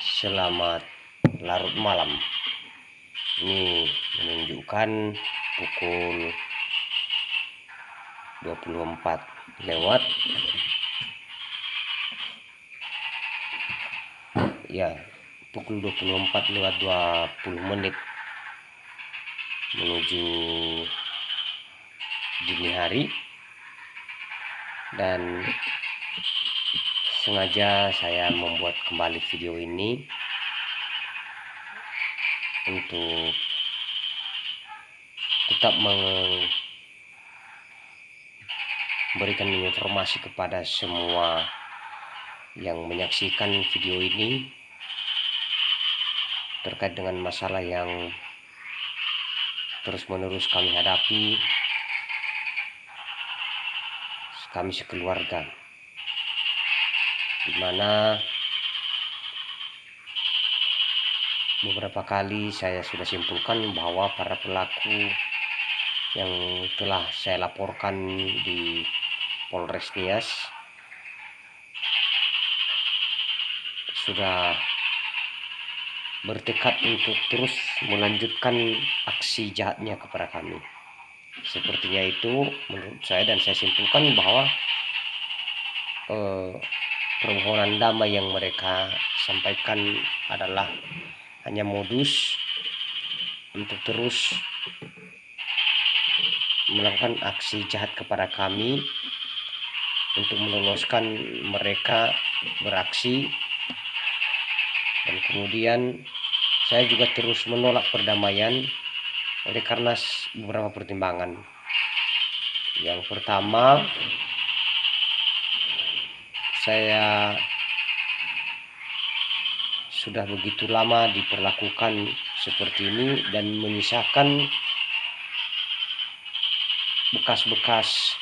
Selamat larut malam. Ini menunjukkan pukul 24 lewat ya pukul 24 lewat 20 menit menuju dini hari, dan sengaja saya membuat kembali video ini untuk tetap memberikan informasi kepada semua yang menyaksikan video ini terkait dengan masalah yang terus-menerus kami hadapi, kami sekeluarga, di mana beberapa kali saya sudah simpulkan bahwa para pelaku yang telah saya laporkan di Polres Nias sudah bertekad untuk terus melanjutkan aksi jahatnya kepada kami. Sepertinya itu menurut saya, dan saya simpulkan bahwa permohonan damai yang mereka sampaikan adalah hanya modus untuk terus melakukan aksi jahat kepada kami untuk meloloskan mereka beraksi. Dan kemudian saya juga terus menolak perdamaian oleh karena beberapa pertimbangan. Yang pertama, saya sudah begitu lama diperlakukan seperti ini dan menyisakan bekas-bekas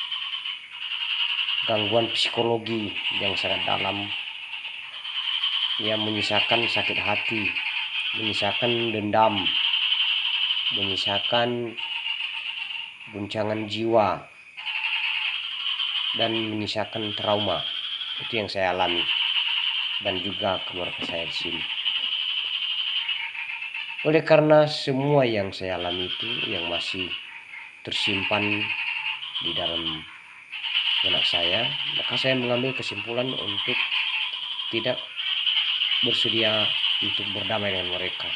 gangguan psikologi yang sangat dalam, yang menyisakan sakit hati, menyisakan dendam, menyisakan guncangan jiwa, dan menyisakan trauma. Itu yang saya alami dan juga keluarga saya di sini. Oleh karena semua yang saya alami itu yang masih tersimpan di dalam benak saya, maka saya mengambil kesimpulan untuk tidak bersedia untuk berdamai dengan mereka.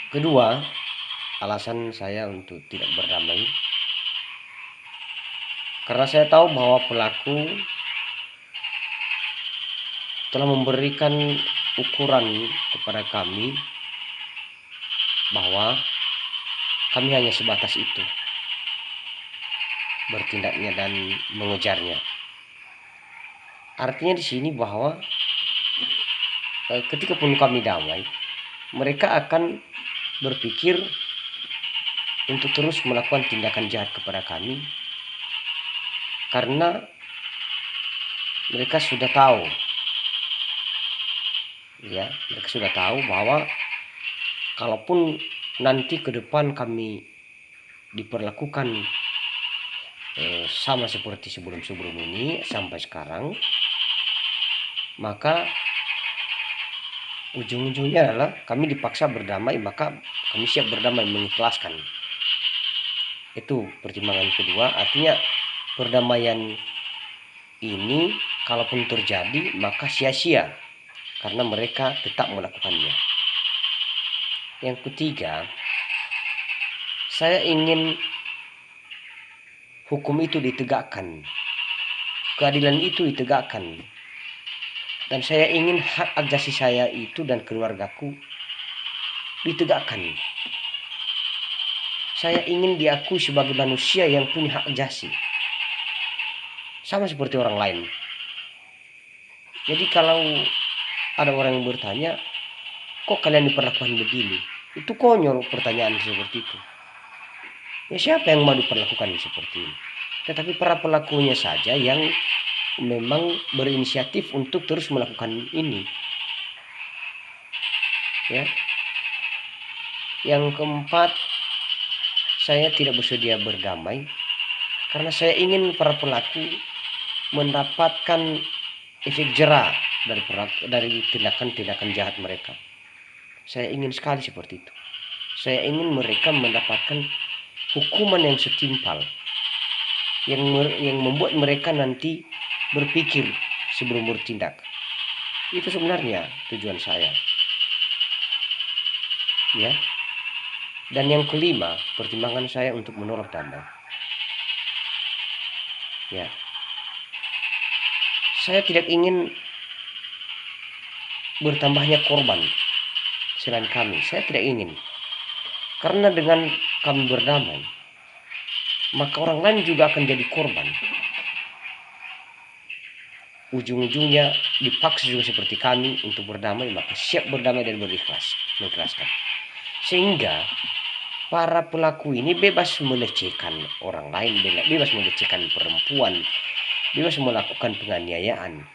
Kedua, alasan saya untuk tidak berdamai karena saya tahu bahwa pelaku telah memberikan ukuran kepada kami bahwa kami hanya sebatas itu bertindaknya dan mengejarnya. Artinya di sini bahwa ketika pun kami damai, mereka akan berpikir untuk terus melakukan tindakan jahat kepada kami karena mereka sudah tahu, mereka sudah tahu bahwa kalaupun nanti ke depan kami diperlakukan sama seperti sebelum-sebelum ini sampai sekarang, maka ujung-ujungnya adalah kami dipaksa berdamai, maka kami siap berdamai, mengikhlaskan. Itu pertimbangan kedua. Artinya perdamaian ini kalaupun terjadi maka sia-sia karena mereka tetap melakukannya. Yang ketiga, saya ingin hukum itu ditegakkan, keadilan itu ditegakkan, dan saya ingin hak asasi saya itu dan keluargaku ditegakkan. Saya ingin diakui sebagai manusia yang punya hak asasi sama seperti orang lain. Jadi kalau ada orang yang bertanya, kok kalian diperlakukan begini? Itu konyol pertanyaan seperti itu. Ya siapa yang mau diperlakukan seperti ini? Tetapi para pelakunya saja yang memang berinisiatif untuk terus melakukan ini. Ya. Yang keempat, saya tidak bersedia berdamai karena saya ingin para pelaku mendapatkan efek jera dari tindakan-tindakan jahat mereka. Saya ingin sekali seperti itu. Saya ingin mereka mendapatkan hukuman yang setimpal, yang membuat mereka nanti berpikir sebelum bertindak. Itu sebenarnya tujuan saya. Ya. Dan yang kelima, pertimbangan saya untuk menolak damai. Ya. Saya tidak ingin bertambahnya korban selain kami. Saya tidak ingin. Karena dengan kami berdamai, maka orang lain juga akan jadi korban. Ujung-ujungnya dipaksa juga seperti kami untuk berdamai, maka siap berdamai dan mengikhlaskan. Sehingga para pelaku ini bebas melecehkan orang lain, bebas melecehkan perempuan, bebas melakukan penganiayaan,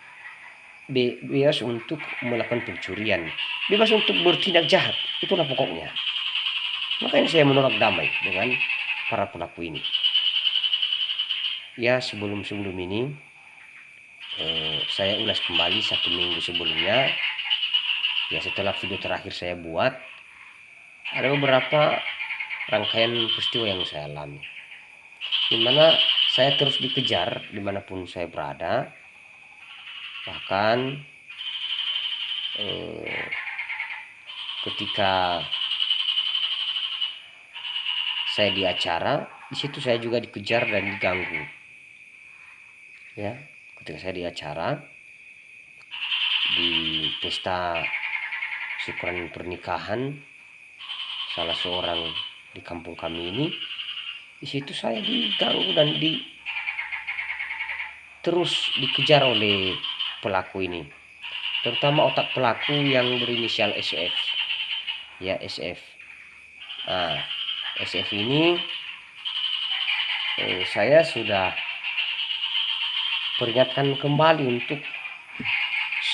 bebas untuk melakukan pencurian, bebas untuk bertindak jahat. Itulah pokoknya. Makanya saya menolak damai dengan para pelaku ini. Ya, sebelum ini saya ulas kembali 1 minggu sebelumnya. Ya, setelah video terakhir saya buat, ada beberapa rangkaian peristiwa yang saya alami, dimana saya terus dikejar dimanapun saya berada. Bahkan ketika saya di acara, di situ saya juga dikejar dan diganggu. Ya, ketika saya di acara di pesta syukuran pernikahan salah seorang di kampung kami ini, di situ saya diganggu dan terus dikejar oleh pelaku ini, terutama otak pelaku yang berinisial SF. Ya, SF. SF ini saya sudah peringatkan kembali untuk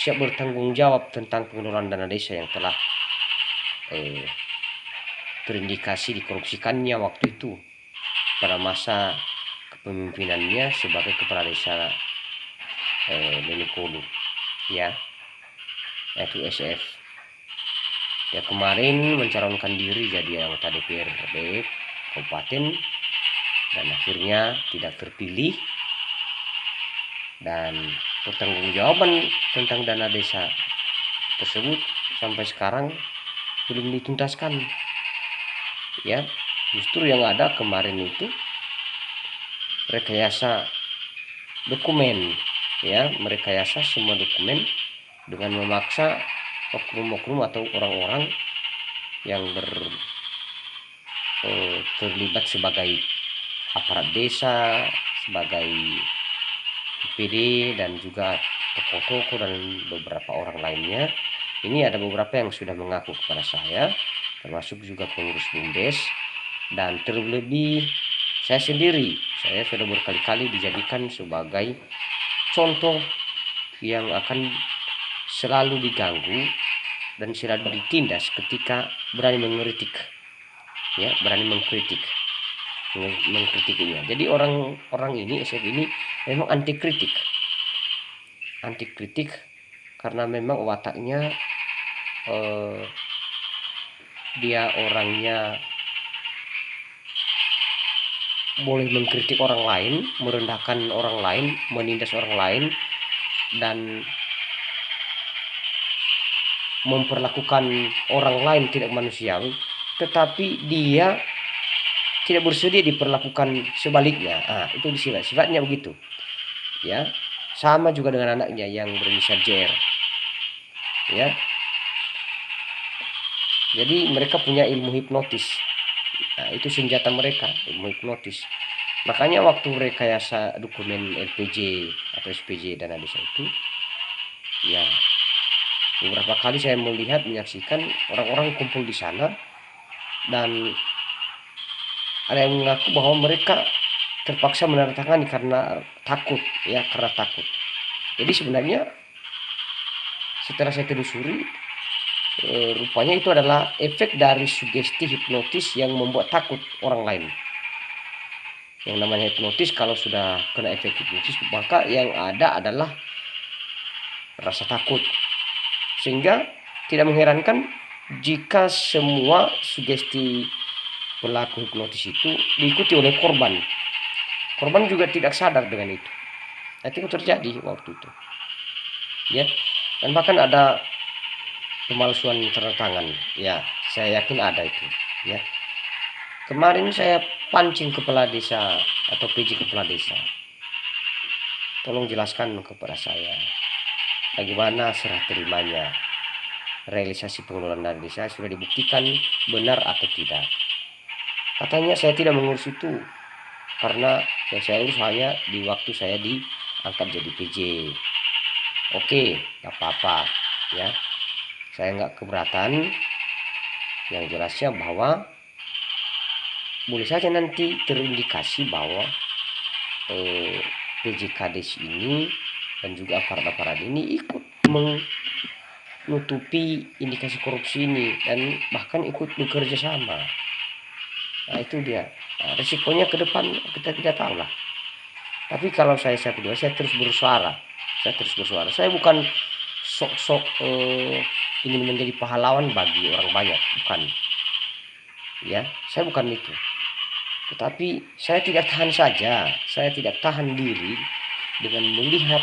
siap bertanggung jawab tentang pengelolaan dana desa yang telah terindikasi dikorupsikannya waktu itu pada masa kepemimpinannya sebagai kepala desa Lenukolu, ya, yaitu SF. Dia kemarin mencalonkan diri jadi anggota DPRD kabupaten dan akhirnya tidak terpilih, dan pertanggungjawaban tentang dana desa tersebut sampai sekarang belum dituntaskan. Ya, justru yang ada kemarin itu rekayasa dokumen, ya, merekayasa semua dokumen dengan memaksa oknum-oknum atau orang-orang yang terlibat sebagai aparat desa, sebagai PD, dan juga tokoh-tokoh dan beberapa orang lainnya. Ini ada beberapa yang sudah mengaku kepada saya, termasuk juga pengurus BUMDes, dan terlebih saya sendiri. Saya sudah berkali-kali dijadikan sebagai contoh yang akan selalu diganggu dan selalu ditindas ketika berani mengkritik, ya, berani mengkritiknya. Jadi orang ini, SF ini memang anti kritik karena memang wataknya dia orangnya boleh mengkritik orang lain, merendahkan orang lain, menindas orang lain, dan memperlakukan orang lain tidak manusiawi, tetapi dia tidak bersedia diperlakukan sebaliknya. Itu sifatnya begitu, ya. Sama juga dengan anaknya yang berinisial JR, ya. Jadi mereka punya ilmu hipnotis. Itu senjata mereka, ilmu hipnotis. Makanya waktu rekayasa dokumen LPJ atau SPJ dana desa itu, ya, beberapa kali saya menyaksikan orang-orang kumpul di sana, dan ada yang mengaku bahwa mereka terpaksa menandatangani karena takut, ya, karena takut. Jadi sebenarnya setelah saya telusuri, rupanya itu adalah efek dari sugesti hipnotis yang membuat takut orang lain. Yang namanya hipnotis, kalau sudah kena efek hipnotis, maka yang ada adalah rasa takut. Sehingga tidak mengherankan jika semua sugesti pelaku hipnotis itu diikuti oleh korban. Korban juga tidak sadar dengan itu. Itu terjadi waktu itu. Ya, dan bahkan ada pemalsuan tanda tangan. Ya, saya yakin ada itu. Ya, kemarin saya pancing kepala desa atau PJ kepala desa. Tolong jelaskan kepada saya bagaimana serah terimanya realisasi pengelolaan dana desa, sudah dibuktikan benar atau tidak. Katanya saya tidak mengurus itu karena yang saya urus hanya di waktu saya diangkat jadi PJ. Oke, nggak apa-apa ya, saya nggak keberatan. Yang jelasnya bahwa boleh saja nanti terindikasi bahwa PJ Kades ini dan juga aparat-aparat ini ikut menutupi indikasi korupsi ini dan bahkan ikut bekerja sama. Nah itu dia. Nah, resikonya ke depan kita tidak tahu lah. Tapi kalau saya kedua, saya terus bersuara. Saya bukan sok-sok ingin menjadi pahlawan bagi orang banyak, bukan. Ya, saya bukan itu. Tetapi saya tidak tahan saja, saya tidak tahan diri dengan melihat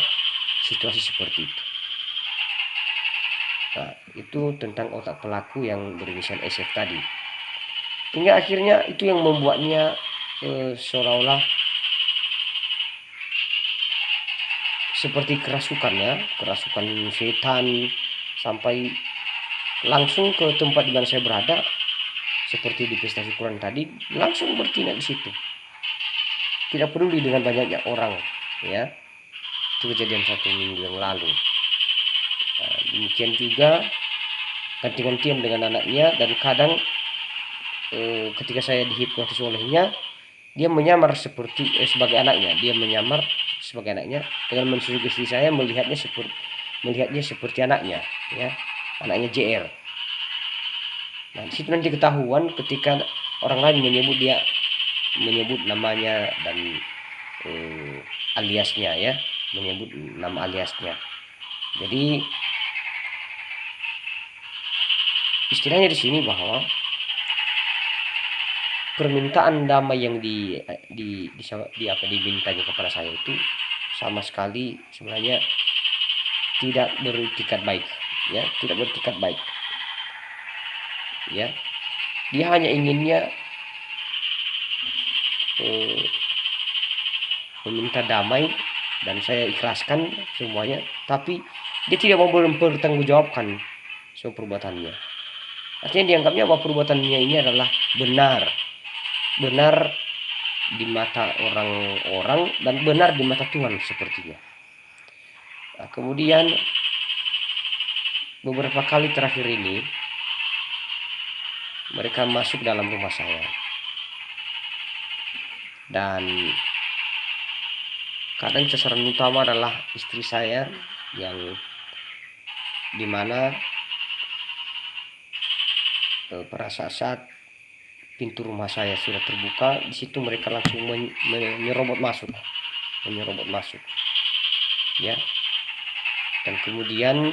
situasi seperti itu. Nah, itu tentang otak pelaku yang berinisial SF tadi. Hingga akhirnya itu yang membuatnya seolah-olah seperti kerasukan setan, sampai langsung ke tempat di mana saya berada, seperti di pesta syukuran tadi, langsung bertindak di situ. Tidak peduli dengan banyaknya orang, ya. Itu kejadian 1 minggu yang lalu. Nah, demikian juga ganti-gantian dengan anaknya, dan kadang ketika saya dihipnotis olehnya, dia menyamar seperti sebagai anaknya, dengan mensugesti saya melihatnya seperti anaknya, ya, anaknya JR. Nah, di situ nanti ketahuan ketika orang lain menyebut namanya dan aliasnya, ya, menyebut nama aliasnya. Jadi istilahnya di sini bahwa permintaan damai yang dimintanya kepada saya itu sama sekali sebenarnya tidak beretikat baik, ya, ya. Dia hanya inginnya meminta damai dan saya ikhlaskan semuanya, tapi dia tidak mau mempertanggungjawabkan semua perbuatannya. Artinya dianggapnya bahwa perbuatannya ini adalah benar di mata orang-orang dan benar di mata Tuhan sepertinya. Nah, kemudian beberapa kali terakhir ini mereka masuk dalam rumah saya, dan kadang sasaran utama adalah istri saya, yang dimana pada saat pintu rumah saya sudah terbuka, di situ mereka langsung menyerobot masuk, ya. Dan kemudian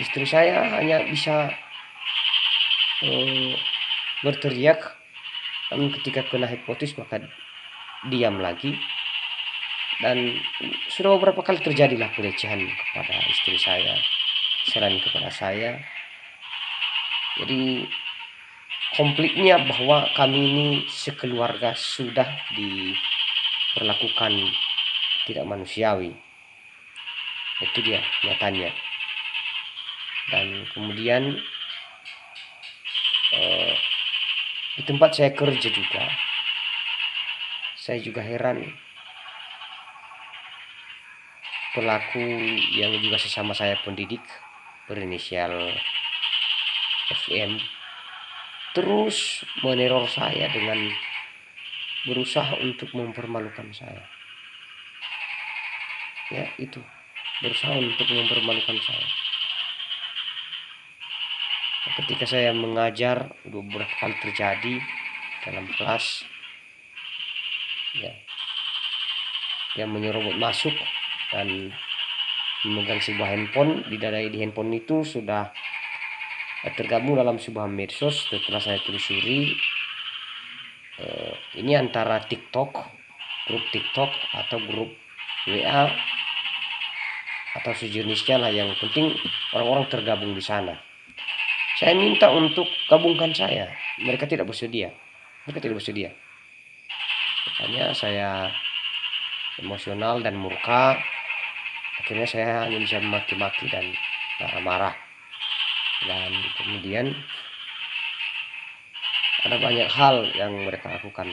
istri saya hanya bisa berteriak, namun ketika kena hipnotis maka diam lagi. Dan sudah beberapa kali terjadilah pelecehan kepada istri saya selain kepada saya. Jadi konfliknya bahwa kami ini sekeluarga sudah diperlakukan tidak manusiawi. Itu dia nyatanya. Dan kemudian di tempat saya kerja juga, saya juga heran, pelaku yang juga sesama saya pendidik berinisial FM terus meneror saya dengan berusaha untuk mempermalukan saya. Ya, itu berusaha untuk mempermalukan saya. Ketika saya mengajar, beberapa kali terjadi, dalam kelas, ya, dia menyerobot masuk dan memegang sebuah handphone. Di handphone itu sudah tergabung dalam sebuah medsos. Setelah saya telusuri, ini antara TikTok, grup TikTok atau grup WA atau sejenisnya lah, yang penting orang-orang tergabung di sana. Saya minta untuk gabungkan saya, mereka tidak bersedia. Makanya saya emosional dan murka. Akhirnya saya hanya bisa memaki-maki dan marah-marah. Dan kemudian ada banyak hal yang mereka lakukan.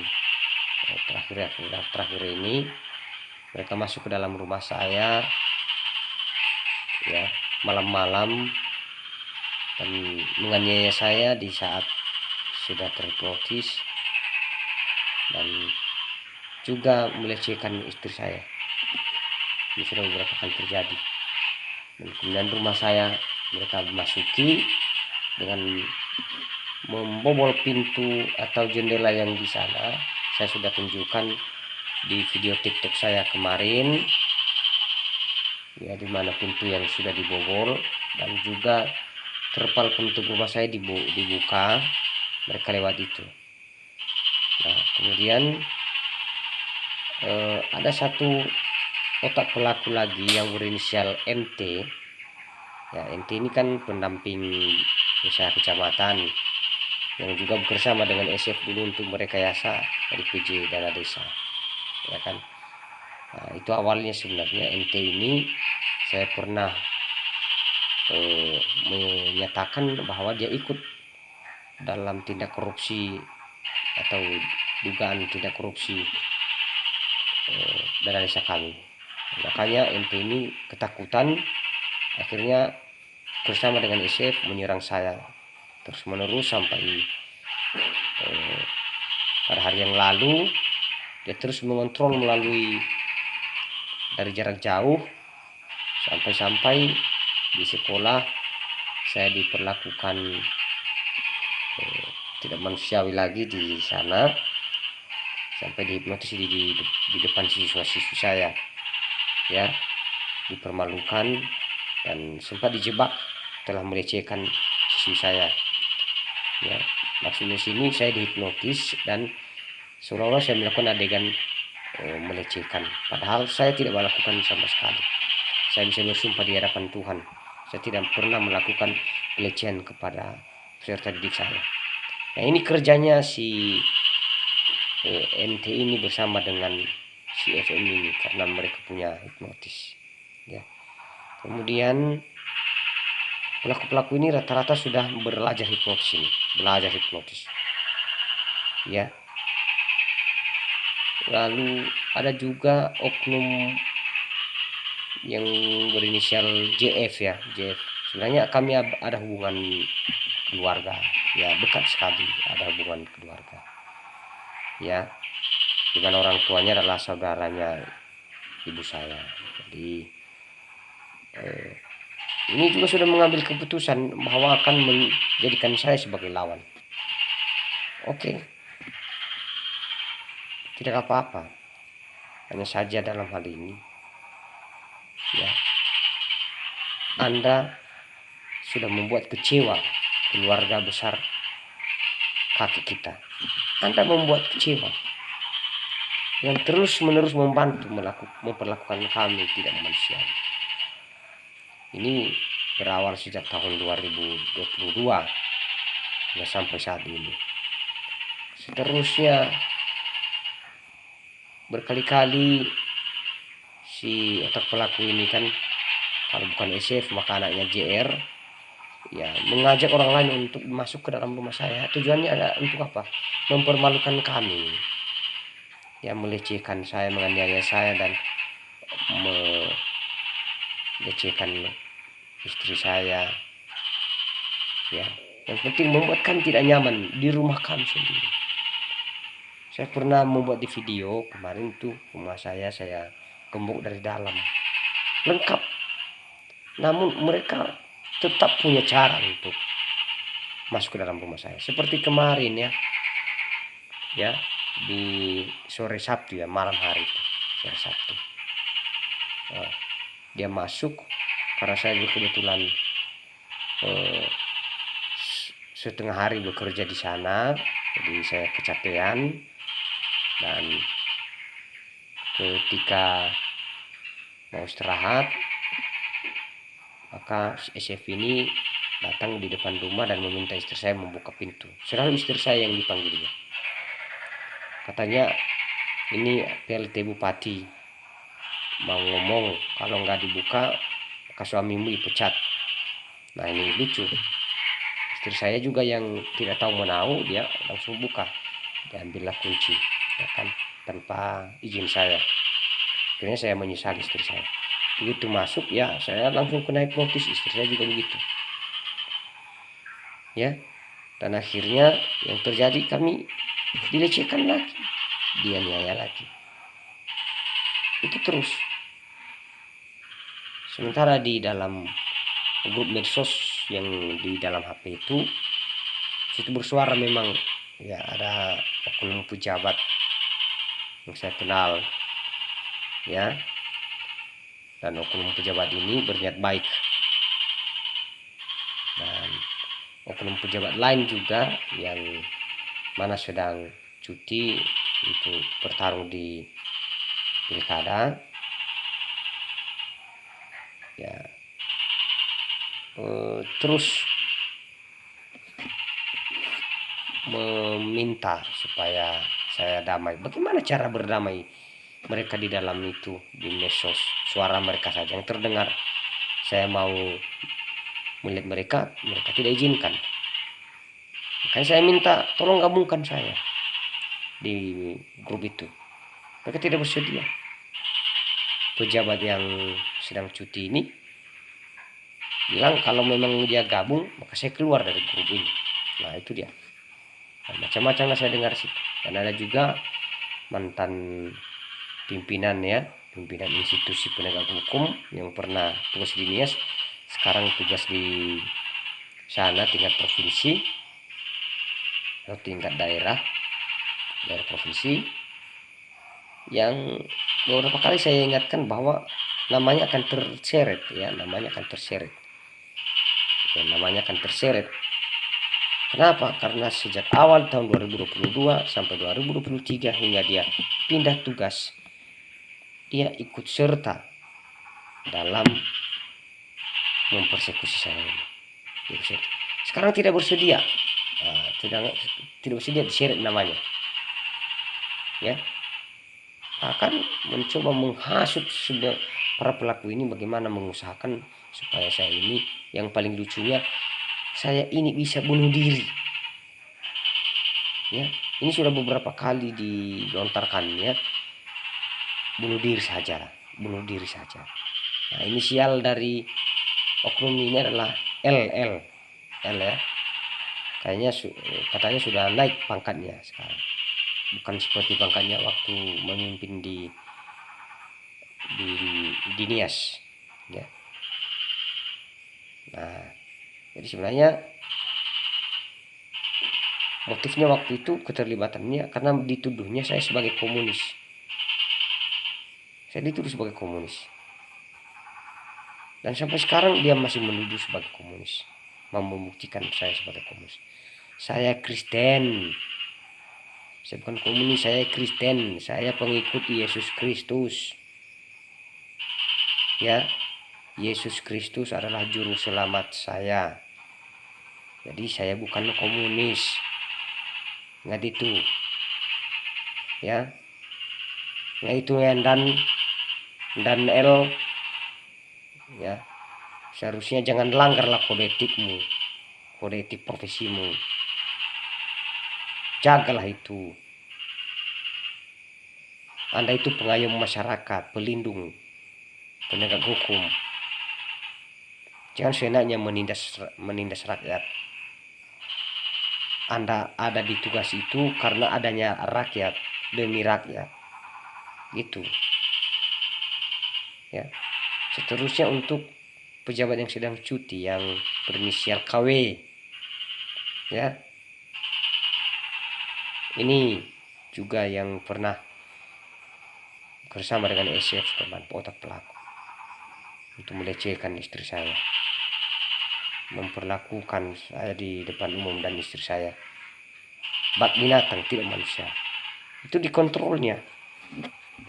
Terakhir ini mereka masuk ke dalam rumah saya, ya, malam-malam, dan menganiaya saya di saat sudah terhipnotis, dan juga melecehkan istri saya. Ini sudah beberapa kali terjadi. Dan kemudian rumah saya mereka masuki dengan membobol pintu atau jendela yang di sana. Saya sudah tunjukkan di video TikTok saya kemarin, ya, di mana pintu yang sudah dibobol, dan juga terpal pintu rumah saya dibuka, mereka lewat itu. Nah, kemudian ada satu otak pelaku lagi yang berinisial MT. Ya, MT ini kan pendamping desa kecamatan yang juga bekerjasama dengan SF dulu untuk merekayasa RPJ dana desa, ya kan. Nah, itu awalnya sebenarnya MT ini saya pernah menyatakan bahwa dia ikut dalam tindak korupsi atau dugaan tindak korupsi dana desa kami. Makanya MT ini ketakutan, akhirnya bersama dengan SF menyerang saya terus menerus sampai pada hari yang lalu dia terus mengontrol melalui dari jarak jauh, sampai di sekolah saya diperlakukan tidak manusiawi lagi di sana, sampai dihipnotis di depan siswa-siswi saya, ya, dipermalukan dan sempat dijebak telah melecehkan siswi saya, ya. Maksudnya sini saya dihipnotis dan seolah-olah saya melakukan adegan melecehkan, padahal saya tidak melakukan sama sekali. Saya bisa bersumpah di hadapan Tuhan, saya tidak pernah melakukan pelecehan kepada peserta didik saya. Nah, ini kerjanya si MT ini bersama dengan si FM ini karena mereka punya hipnotis, ya. Kemudian pelaku-pelaku ini rata-rata sudah belajar hipnotis, ya. Lalu ada juga oknum yang berinisial JF, ya, JF. Sebenarnya kami ada hubungan keluarga, ya, dekat sekali, ada hubungan keluarga, ya, dengan orang tuanya adalah saudaranya ibu saya. Jadi ini juga sudah mengambil keputusan bahwa akan menjadikan saya sebagai lawan. Oke, tidak apa-apa, hanya saja dalam hal ini, ya, Anda sudah membuat kecewa keluarga besar kakek kita. Anda membuat kecewa yang terus-menerus membantu memperlakukan kami tidak manusiawi. Ini berawal sejak tahun 2022 hingga sampai saat ini. Seterusnya berkali-kali si otak pelaku ini kan, kalau bukan SF maka anaknya JR, ya, mengajak orang lain untuk masuk ke dalam rumah saya. Tujuannya ada untuk apa? Mempermalukan kami, ya, melecehkan saya, menganiaya saya, dan melecehkan istri saya, ya. Yang penting membuat kami tidak nyaman di rumah kami sendiri. Saya pernah membuat di video kemarin tuh rumah saya gembok dari dalam lengkap, namun mereka tetap punya cara untuk masuk ke dalam rumah saya. Seperti kemarin, ya, ya, di sore Sabtu ya, malam hari itu, sore Sabtu. Dia masuk karena saya kebetulan setengah hari bekerja di sana, jadi saya kecapean, dan ketika mau istirahat maka SF ini datang di depan rumah dan meminta istri saya membuka pintu. Selalu istri saya yang dipanggilnya. Katanya ini PLT Bupati mau ngomong, kalau nggak dibuka maka suamimu dipecat. Nah ini lucu. Istri saya juga yang tidak tahu menau, dia langsung buka, diambillah kunci, ya kan, tanpa izin saya. Akhirnya saya menyesali istri saya. Begitu masuk ya saya langsung kena hipnotis, istri saya juga begitu. Ya, dan akhirnya yang terjadi kami dilecehkan lagi, dia niaya lagi. Itu terus. Sementara di dalam grup medsos yang di dalam HP itu, situ bersuara memang ya ada oknum pejabat yang saya kenal, ya, dan oknum pejabat ini berniat baik, dan oknum pejabat lain juga yang mana sedang cuti itu bertarung di pilkada, ya, terus meminta supaya saya damai. Bagaimana cara berdamai mereka di dalam itu, di medsos? Suara mereka saja yang terdengar. Saya mau melihat mereka, mereka tidak izinkan. Makanya saya minta tolong gabungkan saya di grup itu. Mereka tidak bersedia. Pejabat yang sedang cuti ini bilang kalau memang dia gabung maka saya keluar dari grup ini. Nah itu dia. Nah, macam-macam lah saya dengar situ. Dan ada juga mantan pimpinan ya, pimpinan institusi penegak hukum yang pernah tugas di NIAS, sekarang tugas di sana tingkat provinsi atau tingkat daerah provinsi, yang beberapa kali saya ingatkan bahwa namanya akan terseret ya, namanya akan terseret. Dan namanya akan terseret. Kenapa? Karena sejak awal tahun 2022 sampai 2023 hingga dia pindah tugas, dia ikut serta dalam mempersekusi saya ini. Sekarang tidak bersedia, tidak bersedia diseret namanya, ya, akan mencoba menghasut para pelaku ini bagaimana mengusahakan supaya saya ini, yang paling lucunya saya ini bisa bunuh diri. Ya, ini sudah beberapa kali dilontarkan ya, bunuh diri saja, bunuh diri saja. Nah, inisial dari oknum ini adalah LL ya. Kayaknya katanya sudah naik pangkatnya sekarang, bukan seperti pangkatnya waktu memimpin di NIAS ya. Nah, jadi sebenarnya motifnya waktu itu keterlibatannya karena dituduhnya saya sebagai komunis. Saya dituduh sebagai komunis. Dan sampai sekarang dia masih menuduh sebagai komunis, mau membuktikan saya sebagai komunis. Saya Kristen. Saya bukan komunis, saya Kristen. Saya pengikut Yesus Kristus. Ya, Yesus Kristus adalah juru selamat saya. Jadi saya bukan komunis. Nggak itu. Ya. Nggak itu ya, dan L. Ya. Seharusnya jangan langgarlah kode etikmu. Kode etik profesimu. Jagalah itu. Anda itu pengayom masyarakat, pelindung, penegak hukum. Jangan seenaknya menindas rakyat. Anda ada di tugas itu karena adanya rakyat, demi rakyat. Gitu. Ya. Seterusnya untuk pejabat yang sedang cuti yang berinisial KW. Ya. Ini juga yang pernah bersama dengan SF, teman otak pelaku, untuk melecehkan istri saya, memperlakukan saya di depan umum dan istri saya bak binatang, tidak manusia. Itu dikontrolnya.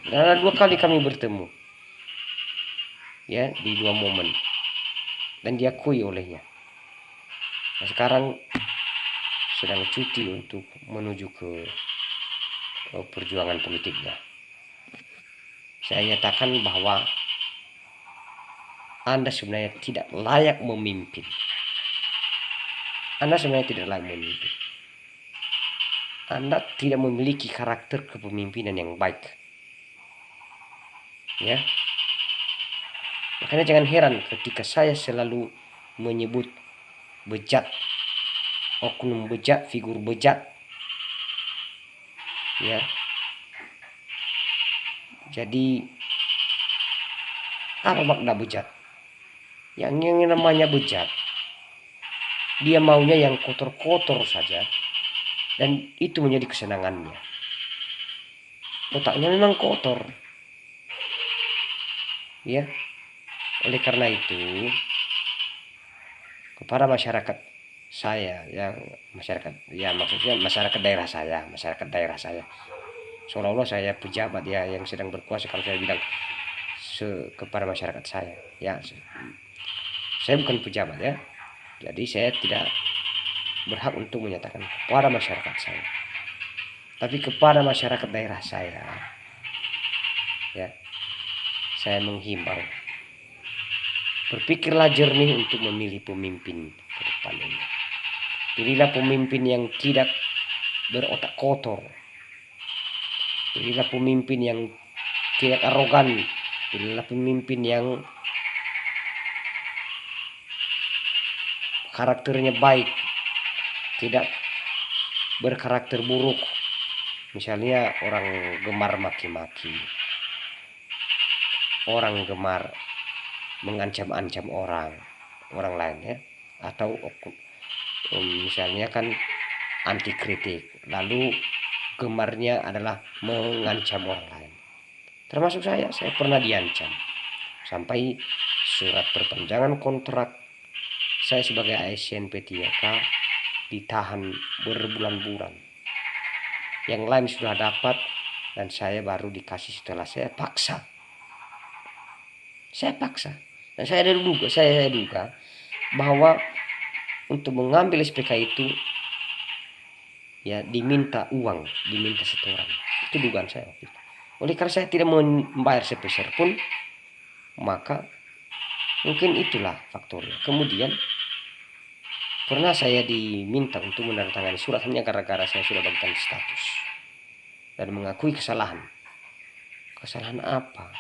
Dan 2 kali kami bertemu, ya, di 2 momen, dan diakui olehnya. Nah, sekarang sedang cuti untuk menuju ke perjuangan politiknya. Saya nyatakan bahwa Anda sebenarnya tidak layak memimpin. Anda sebenarnya tidak layak memimpin. Anda tidak memiliki karakter kepemimpinan yang baik. Ya. Makanya jangan heran ketika saya selalu menyebut bejat, oknum bejat, figur bejat. Ya. Jadi apa makna bejat? Yang namanya bejat, dia maunya yang kotor-kotor saja, dan itu menjadi kesenangannya. Otaknya memang kotor. Ya. Oleh karena itu, kepada masyarakat saya, yang masyarakat, ya maksudnya masyarakat daerah saya, seolah-olah saya pejabat ya yang sedang berkuasa kalau saya bilang kepada masyarakat saya. Ya, saya bukan pejabat ya, jadi saya tidak berhak untuk menyatakan kepada masyarakat saya, tapi kepada masyarakat daerah saya, ya, saya menghimbau, berpikirlah jernih untuk memilih pemimpin ke depan ini. Pilihlah pemimpin yang tidak berotak kotor. Pilihlah pemimpin yang tidak arogan. Pilihlah pemimpin yang karakternya baik, tidak berkarakter buruk. Misalnya orang gemar maki-maki, orang gemar mengancam-ancam orang lain ya, atau misalnya kan anti kritik, lalu gemarnya adalah mengancam orang lain. Termasuk saya pernah diancam sampai surat perpanjangan kontrak saya sebagai ASN P3K ditahan berbulan-bulan. Yang lain sudah dapat dan saya baru dikasih setelah saya paksa. Dan saya duga bahwa untuk mengambil SPK itu ya diminta uang, diminta setoran. Itu dugaan saya waktu itu. Oleh karena saya tidak membayar sepeser pun, maka mungkin itulah faktornya. Kemudian pernah saya diminta untuk menandatangani surat hanya gara-gara saya sudah bagikan status dan mengakui kesalahan. Kesalahan apa?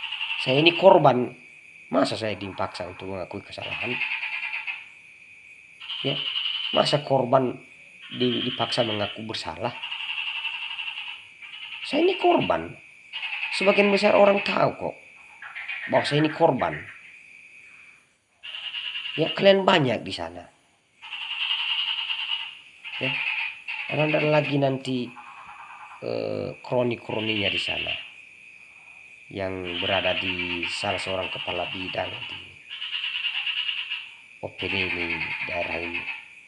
Saya ini korban. Masa saya dipaksa untuk mengakui kesalahan? Ya, masa korban dipaksa mengaku bersalah? Saya ini korban. Sebagian besar orang tahu kok bahwa saya ini korban. Ya, kalian banyak di sana. Ya, ada lagi nanti kroni-kroninya di sana yang berada di salah seorang kepala bidang di OPD ini, daerah ini,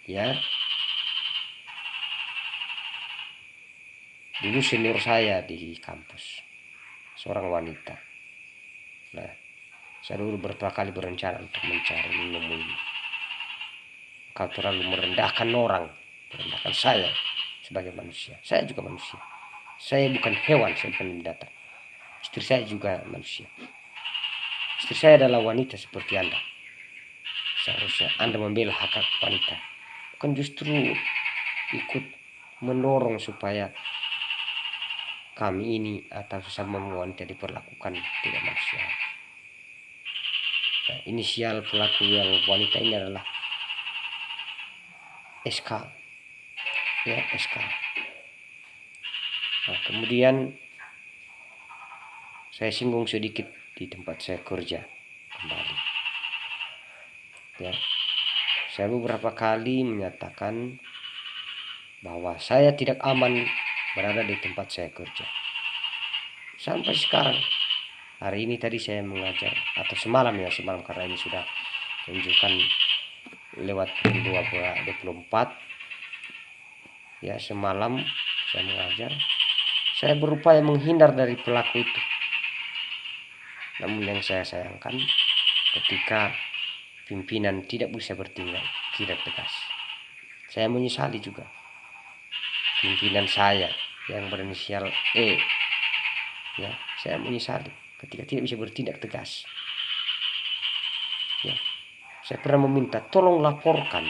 ya. Dulu senior saya di kampus, seorang wanita. Nah, saya dulu berapa kali berencana untuk mencari, menemui. Kau terlalu merendahkan orang, merendahkan saya sebagai manusia. Saya juga manusia. Saya bukan hewan, saya bukan binatang. Istri saya juga manusia. Istri saya adalah wanita seperti Anda. Seharusnya Anda membela hak wanita, bukan justru ikut mendorong supaya kami ini atau sesama wanita diperlakukan tidak manusia. Nah, inisial pelaku yang wanita ini adalah SK, ya, SK. Nah, kemudian saya singgung sedikit di tempat saya kerja kembali. Ya, saya beberapa kali menyatakan bahwa saya tidak aman berada di tempat saya kerja. Sampai sekarang, hari ini tadi saya mengajar, atau semalam karena ini sudah tunjukkan lewat 24 ya, semalam saya mengajar, saya berupaya menghindar dari pelaku itu. Namun yang saya sayangkan ketika pimpinan tidak bisa bertindak tegas. Saya menyesali juga pimpinan saya yang berinisial E, ya, saya menyesali ketika tidak bisa bertindak tegas. Ya, saya pernah meminta tolong laporkan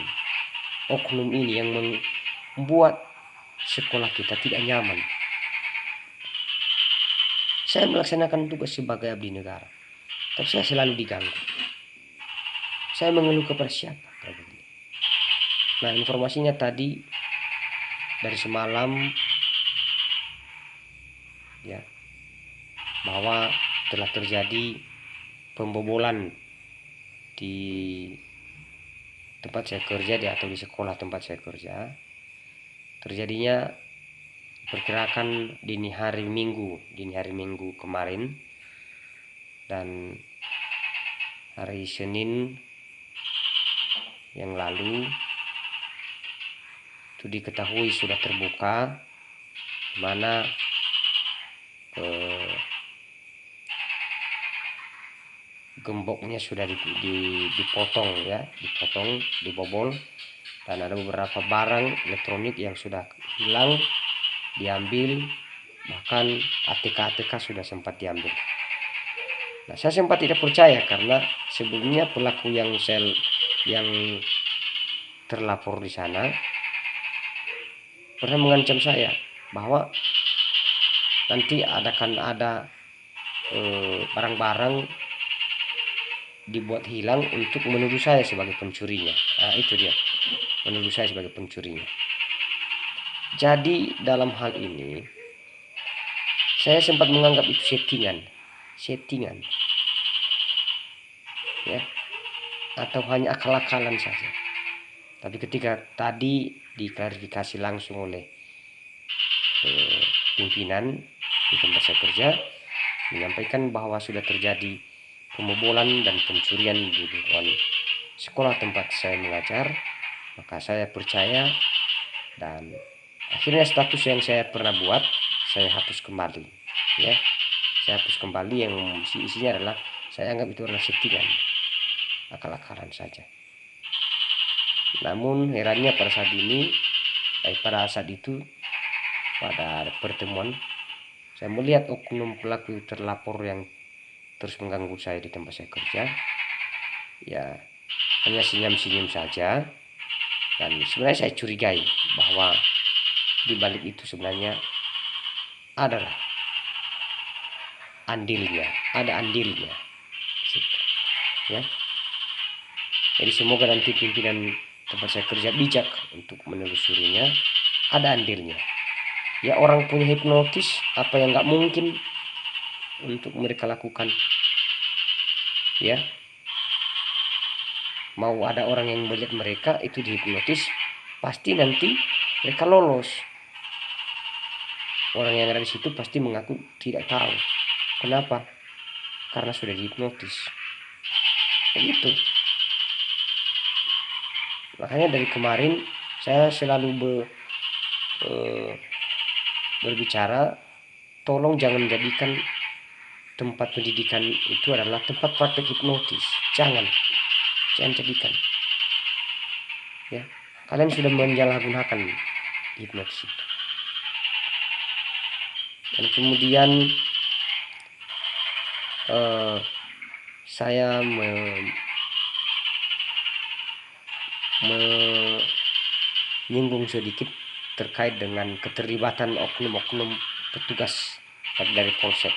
oknum ini yang membuat sekolah kita tidak nyaman. Saya melaksanakan tugas sebagai abdi negara, tapi saya selalu diganggu. Saya mengeluh kepada siapa? Nah, informasinya tadi dari semalam ya, bahwa telah terjadi pembobolan di tempat saya kerja atau di sekolah tempat saya kerja. Terjadinya pergerakan dini hari Minggu kemarin, dan hari Senin yang lalu itu diketahui sudah terbuka, mana gemboknya sudah dipotong ya, dibobol, dan ada beberapa barang elektronik yang sudah hilang, diambil, bahkan ATK sudah sempat diambil. Nah, saya sempat tidak percaya karena sebelumnya pelaku yang terlapor di sana pernah mengancam saya bahwa nanti akan ada barang-barang dibuat hilang untuk menuduh saya sebagai pencurinya. Nah, itu dia, menuduh saya sebagai pencurinya. Jadi dalam hal ini saya sempat menganggap itu settingan ya, atau hanya akal-akalan saja. Tapi ketika tadi diklarifikasi langsung oleh pimpinan di tempat saya kerja, menyampaikan bahwa sudah terjadi pembobolan dan pencurian di lingkungan sekolah tempat saya mengajar, maka saya percaya, dan akhirnya status yang saya pernah buat saya hapus kembali ya. Saya hapus kembali, yang isinya adalah saya anggap itu adalah settingan, akal-akalan saja. Namun herannya pada saat itu pada pertemuan saya melihat oknum pelaku terlapor yang terus mengganggu saya di tempat saya kerja, ya hanya senyum-senyum saja. Dan sebenarnya saya curigai bahwa di balik itu sebenarnya adalah ada andilnya ya. Jadi semoga nanti pimpinan tempat saya kerja bijak untuk menelusurinya. Ada andilnya ya, orang punya hipnotis, apa yang nggak mungkin untuk mereka lakukan ya. Mau ada orang yang melihat mereka itu dihipnotis, pasti nanti mereka lolos. Orang yang ada di situ pasti mengaku tidak tahu. Kenapa? Karena sudah dihipnotis. Begitu. Makanya dari kemarin saya selalu berbicara, tolong jangan jadikan tempat pendidikan itu adalah tempat praktek hipnotis. Jangan jadikan ya. Kalian sudah menyalahgunakan hipnotis itu. Dan kemudian saya menyinggung sedikit terkait dengan keterlibatan oknum-oknum petugas dari polsek.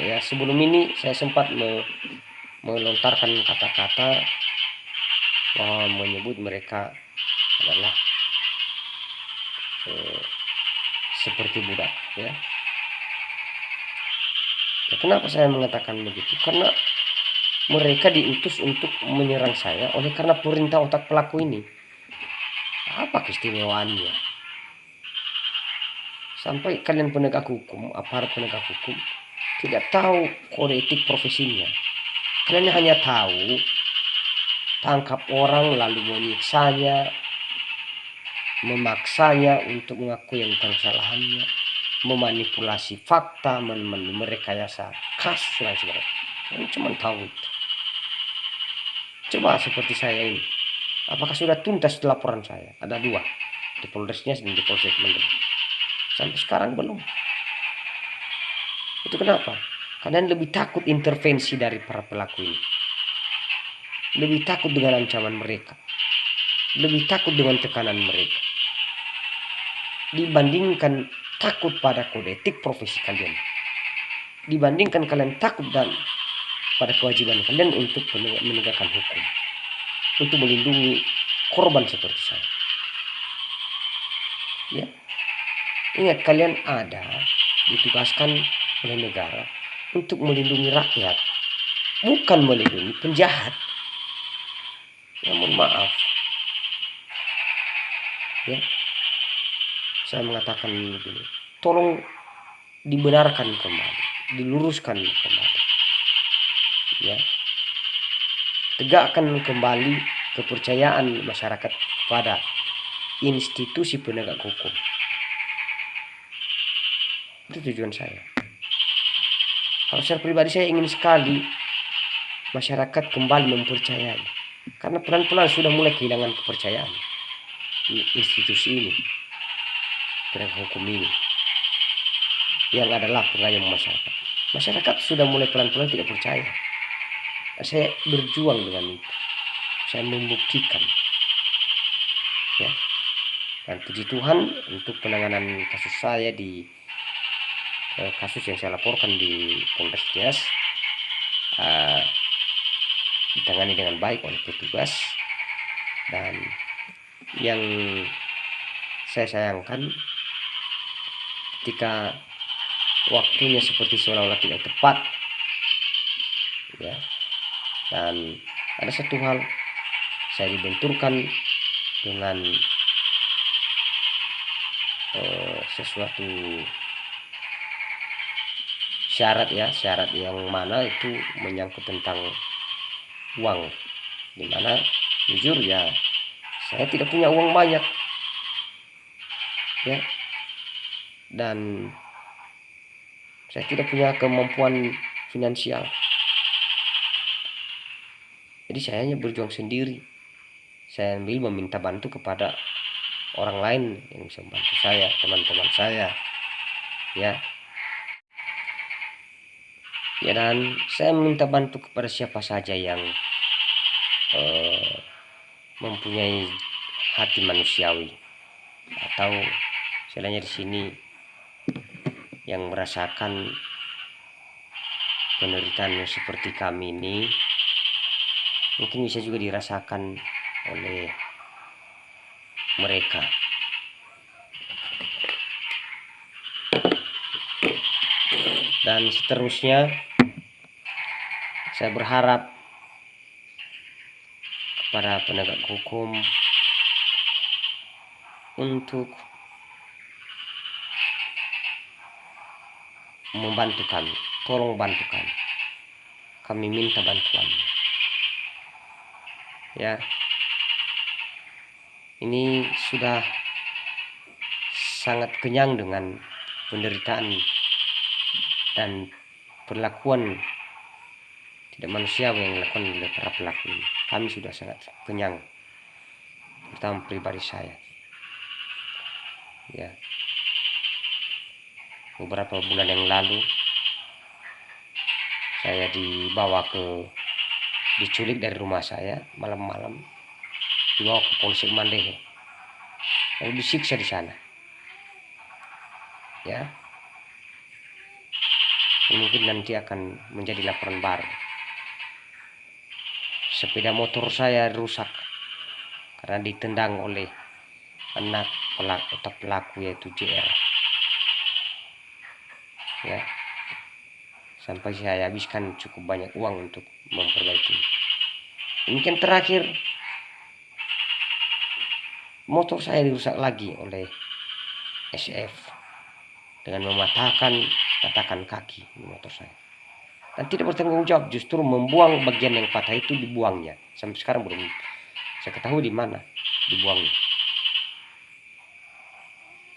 Ya, sebelum ini saya sempat melontarkan kata-kata bahwa menyebut mereka adalah seperti budak ya. Kenapa saya mengatakan begitu? Karena mereka diutus untuk menyerang saya oleh karena perintah otak pelaku ini. Apa keistimewaannya? Sampai kalian penegak hukum, aparat penegak hukum, tidak tahu kode etik profesinya. Kalian hanya tahu tangkap orang lalu menyiksanya, memaksanya untuk mengakui yang bukan kesalahannya, memanipulasi fakta, merekayasa kasus dan sebagainya. Kalian cuma tahu itu. Coba seperti saya ini, apakah sudah tuntas laporan saya? Ada 2, di Polres Nias dan di Polsek Mendem. Sampai sekarang belum. Itu kenapa? Kalian lebih takut intervensi dari para pelaku ini. Lebih takut dengan ancaman mereka. Lebih takut dengan tekanan mereka. Dibandingkan takut pada kode etik profesi kalian. Dibandingkan kalian takut dan pada kewajiban kalian untuk menegakkan hukum. Untuk melindungi korban seperti saya. Ya. Ingat, kalian ada ditugaskan oleh negara untuk melindungi rakyat, bukan melindungi penjahat. Namun maaf, ya, saya mengatakan begini, tolong dibenarkan kembali, diluruskan kembali, ya, tegakkan kembali kepercayaan masyarakat kepada institusi penegak hukum. Itu tujuan saya. Kalau secara pribadi saya ingin sekali masyarakat kembali mempercayai, karena pelan-pelan sudah mulai kehilangan kepercayaan institusi ini, penegak hukum ini, yang adalah pengayom masyarakat. Masyarakat sudah mulai pelan-pelan tidak percaya. Saya berjuang dengan itu, saya membuktikan, ya. Dan puji Tuhan untuk penanganan kasus saya di kasus yang saya laporkan di Polres Nias ditangani dengan baik oleh petugas. Dan yang saya sayangkan, ketika waktunya seperti seolah-olah tidak tepat, ya, dan ada satu hal, saya dibenturkan dengan sesuatu syarat yang mana itu menyangkut tentang uang, dimana jujur ya saya tidak punya uang banyak, ya, dan saya tidak punya kemampuan finansial. Jadi saya hanya berjuang sendiri. Saya ambil meminta bantu kepada orang lain yang bisa membantu saya, teman-teman saya, ya. Ya, dan saya meminta bantu kepada siapa saja yang mempunyai hati manusiawi, atau istilahnya di sini yang merasakan penderitaan seperti kami ini, mungkin bisa juga dirasakan oleh mereka. Dan seterusnya saya berharap kepada penegak hukum untuk membantu kami. Tolong bantu kami. Kami minta bantuan. Ya. Ini sudah sangat kenyang dengan penderitaan dan perlakuan tidak manusiawi yang dilakukan oleh para pelaku ini. Kami sudah sangat kenyang, terutama pribadi saya. Ya, beberapa bulan yang lalu saya diculik dari rumah saya malam-malam, dibawa ke Polsek Mandehe, lalu disiksa di sana. Ya, mungkin nanti akan menjadi laporan baru. Sepeda motor saya rusak karena ditendang oleh anak pelaku yaitu JR. Ya, sampai saya habiskan cukup banyak uang untuk memperbaiki. Mungkin terakhir motor saya dirusak lagi oleh SF. dengan mematahkan tatakan kaki di motor saya. Dan tidak bertanggung jawab, justru membuang bagian yang patah itu, dibuangnya. Sampai sekarang belum saya ketahui di mana dibuangnya.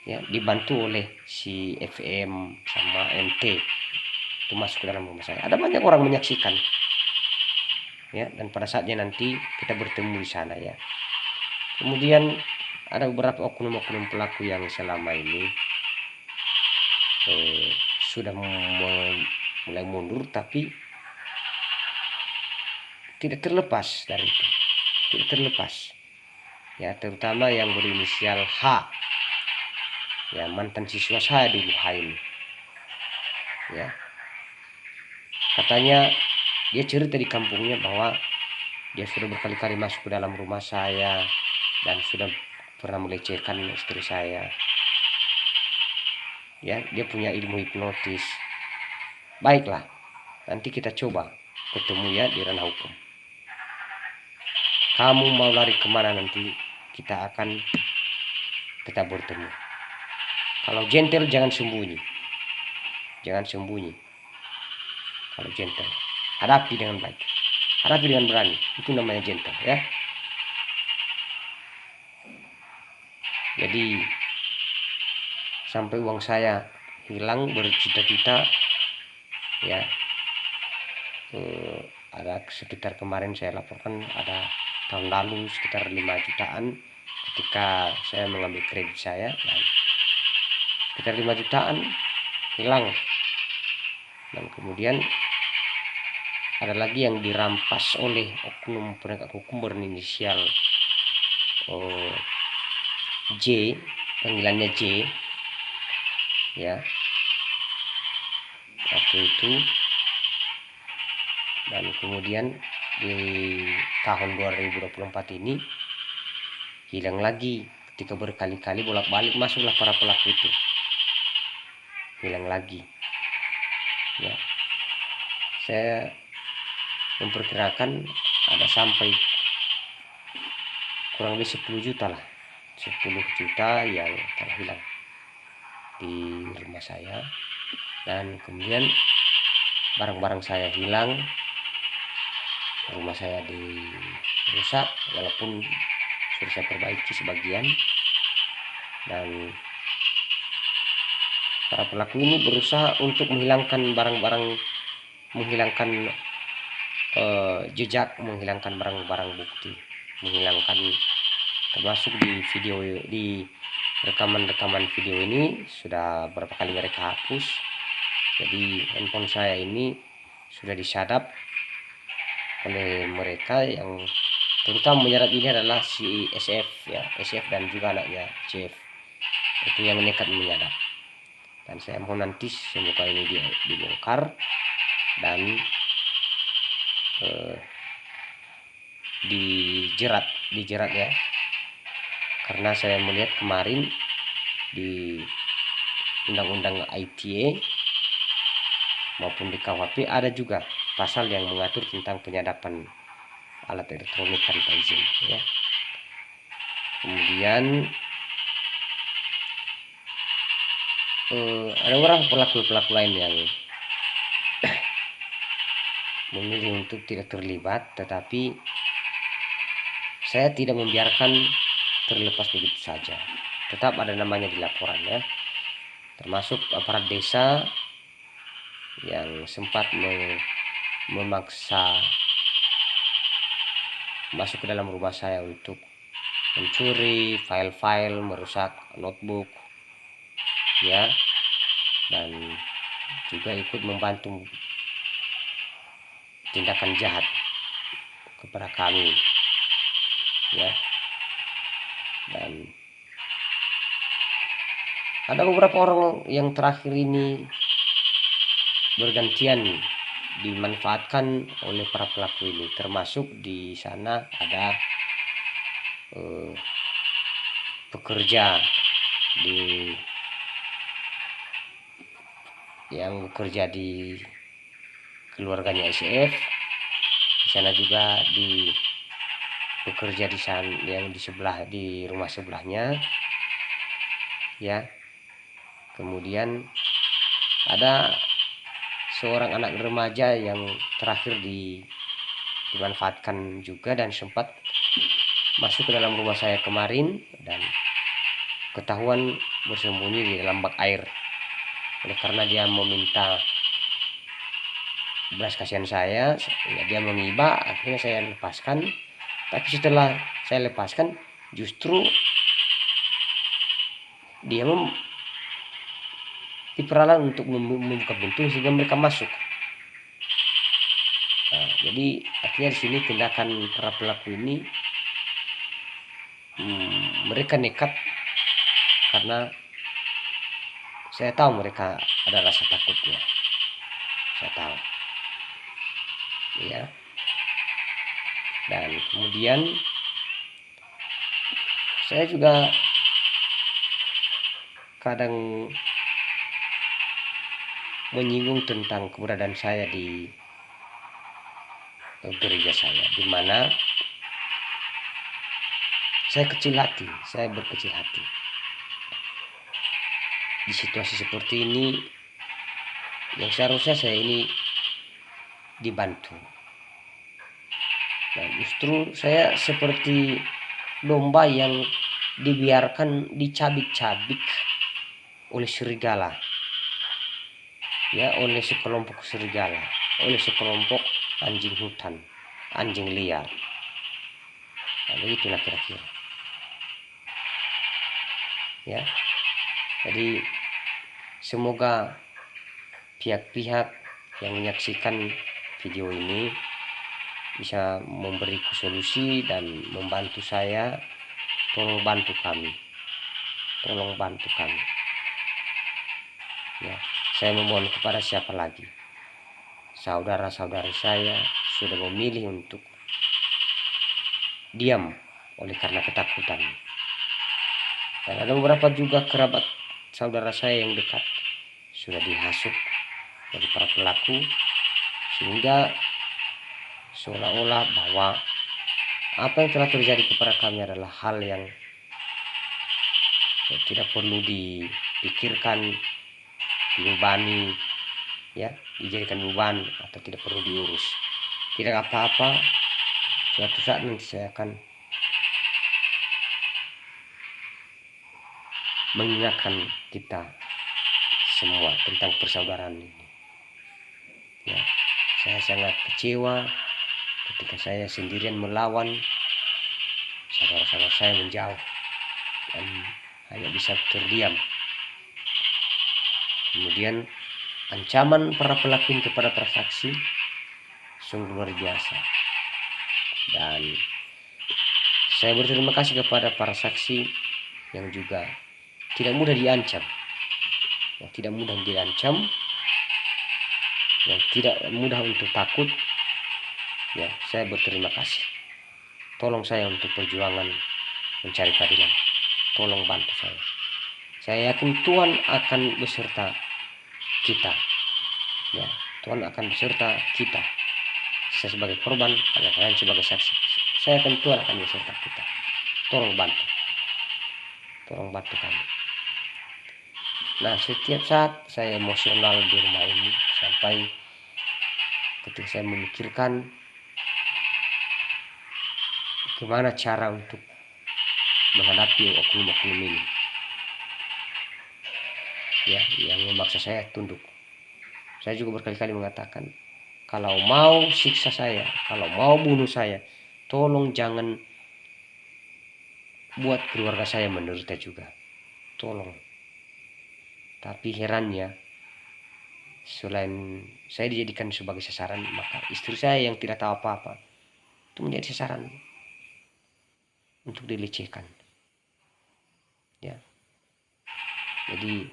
Ya, dibantu oleh si FM sama MT itu masuk ke dalam rumah saya. Ada banyak orang menyaksikan. Ya, dan pada saatnya nanti kita bertemu di sana ya. Kemudian ada beberapa oknum-oknum pelaku yang selama ini sudah mulai mundur, tapi tidak terlepas dari itu, tidak terlepas ya, terutama yang berinisial H ya, mantan siswa saya dulu ini ya. Katanya dia cerita di kampungnya bahwa dia sudah berkali-kali masuk ke dalam rumah saya dan sudah pernah melecehkan istri saya ya. Dia punya ilmu hipnotis. Baiklah, nanti kita coba ketemu ya di ranah hukum. Kamu mau lari kemana, nanti kita akan tetap bertemu. Kalau gentle jangan sembunyi, jangan sembunyi. Kalau gentle hadapi dengan baik, hadapi dengan berani, itu namanya gentle ya. Jadi sampai uang saya hilang berjuta-juta ya, ada sekitar kemarin saya laporkan, ada tahun lalu sekitar 5 jutaan ketika saya mengambil kredit saya, dan sekitar 5 jutaan hilang. Dan kemudian ada lagi yang dirampas oleh oknum penegak hukum berinisial J, panggilannya J ya, waktu itu. Dan kemudian di tahun 2024 ini hilang lagi, ketika berkali-kali bolak-balik masuklah para pelaku itu, hilang lagi ya. Saya memperkirakan ada sampai kurang lebih 10 juta lah, 10 juta yang telah hilang di rumah saya. Dan kemudian barang-barang saya hilang, rumah saya dirusak walaupun sudah saya perbaiki sebagian. Dan para pelaku ini berusaha untuk menghilangkan barang-barang, menghilangkan jejak, menghilangkan barang-barang bukti, menghilangkan, termasuk di video, di rekaman-rekaman video ini sudah berapa kali mereka hapus. Jadi handphone saya ini sudah disadap oleh mereka, yang terutama menyadap ini adalah si SF ya, SF dan juga anaknya CF, itu yang nekat menyadap. Dan saya mohon nanti semoga ini dibongkar dan dijerat ya, karena saya melihat kemarin di undang-undang ITE maupun di KUHP ada juga pasal yang mengatur tentang penyadapan alat elektronik tanpa izin ya. Kemudian ada orang pelaku-pelaku lain yang memilih untuk tidak terlibat, tetapi saya tidak membiarkan terlepas begitu saja. Tetap ada namanya di laporan ya, termasuk aparat desa yang sempat memaksa masuk ke dalam rumah saya untuk mencuri file-file, merusak notebook ya, dan juga ikut membantu tindakan jahat kepada kami ya. Dan ada beberapa orang yang terakhir ini bergantian dimanfaatkan oleh para pelaku ini, termasuk di sana ada pekerja yang bekerja di keluarganya SF. Di sana juga bekerja di sana, yang di sebelah, di rumah sebelahnya ya. Kemudian ada seorang anak remaja yang terakhir dimanfaatkan juga dan sempat masuk ke dalam rumah saya kemarin dan ketahuan bersembunyi di dalam bak air. Oleh karena dia meminta belas kasihan saya, ya dia mengiba, akhirnya saya lepaskan. Tapi setelah saya lepaskan, justru dia diperalat untuk membuka pintu sehingga mereka masuk. Nah, jadi artinya di sini tindakan para pelaku ini mereka nekat karena saya tahu mereka ada rasa takutnya. Saya tahu, ya. Dan kemudian saya juga kadang menyinggung tentang keberadaan saya di gereja saya, di mana saya kecil hati, saya berkecil hati. Di situasi seperti ini, yang seharusnya saya ini dibantu. Nah, justru saya seperti domba yang dibiarkan dicabik-cabik oleh serigala, ya, oleh sekelompok serigala, oleh sekelompok anjing hutan, anjing liar. Nah, begitulah kira-kira, ya. Jadi semoga pihak-pihak yang menyaksikan video ini bisa memberiku solusi dan membantu saya. Tolong bantu kami, tolong bantu kami, ya. Saya memohon kepada siapa lagi, saudara-saudari saya sudah memilih untuk diam oleh karena ketakutan, dan ada beberapa juga kerabat saudara saya yang dekat sudah dihasut dari para pelaku, sehingga seolah-olah bahwa apa yang telah terjadi kepada kami adalah hal yang tidak perlu dipikirkan, dibebani, ya, dijadikan beban atau tidak perlu diurus. Tidak apa-apa, suatu saat nanti saya akan mengingatkan kita semua tentang persaudaraan ini, ya. Saya sangat kecewa ketika saya sendirian melawan, saudara-saudara saya menjauh dan hanya bisa terdiam. Kemudian ancaman para pelaku kepada para saksi sungguh luar biasa, dan saya berterima kasih kepada para saksi yang juga tidak mudah diancam, yang tidak mudah diancam, yang tidak mudah untuk takut, ya. Saya berterima kasih. Tolong saya untuk perjuangan mencari keadilan, tolong bantu saya. Saya yakin Tuhan akan beserta kita, ya. Tuhan akan beserta kita. Saya sebagai korban, kalian sebagai saksi, saya yakin Tuhan akan beserta kita. Tolong bantu, tolong bantu kami. Nah, setiap saat saya emosional di rumah ini, sampai ketika saya memikirkan gimana cara untuk menghadapi oknum-oknum ini, ya, yang memaksa saya tunduk. Saya juga berkali-kali mengatakan, kalau mau siksa saya, kalau mau bunuh saya, tolong jangan buat keluarga saya menderita juga, tolong. Tapi herannya, selain saya dijadikan sebagai sasaran, maka istri saya yang tidak tahu apa-apa itu menjadi sasaran untuk dilecehkan, ya. Jadi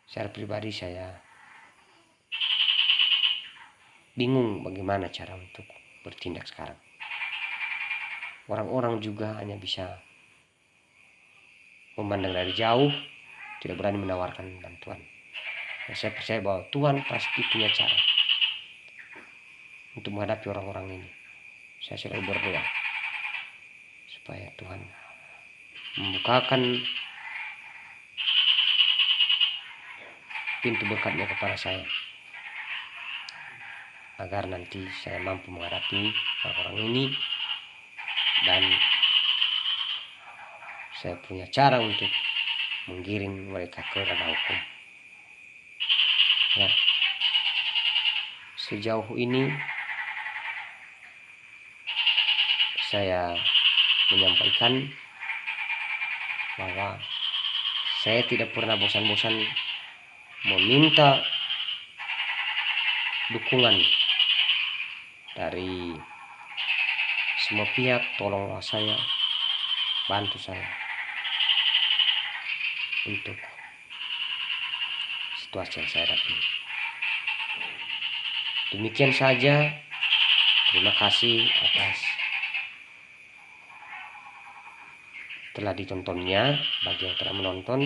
secara pribadi saya bingung bagaimana cara untuk bertindak sekarang. Orang-orang juga hanya bisa memandang dari jauh, tidak berani menawarkan bantuan. Dan saya percaya bahwa Tuhan pasti punya cara untuk menghadapi orang-orang ini. Saya selalu berdoa supaya Tuhan membukakan pintu berkatnya kepada saya, agar nanti saya mampu menghadapi orang-orang ini, dan saya punya cara untuk menggiring mereka ke ranah hukum. Ya, sejauh ini saya menyampaikan bahwa saya tidak pernah bosan-bosan meminta dukungan dari semua pihak. Tolonglah saya, bantu saya untuk situasi yang saya hadapi. Demikian saja. Terima kasih atas telah ditontonnya. Bagi yang telah menonton,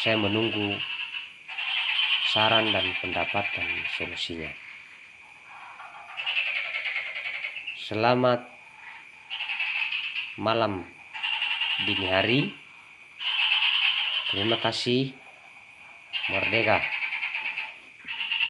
saya menunggu saran dan pendapat dan solusinya. Selamat malam dini hari. Terima kasih. Merdeka.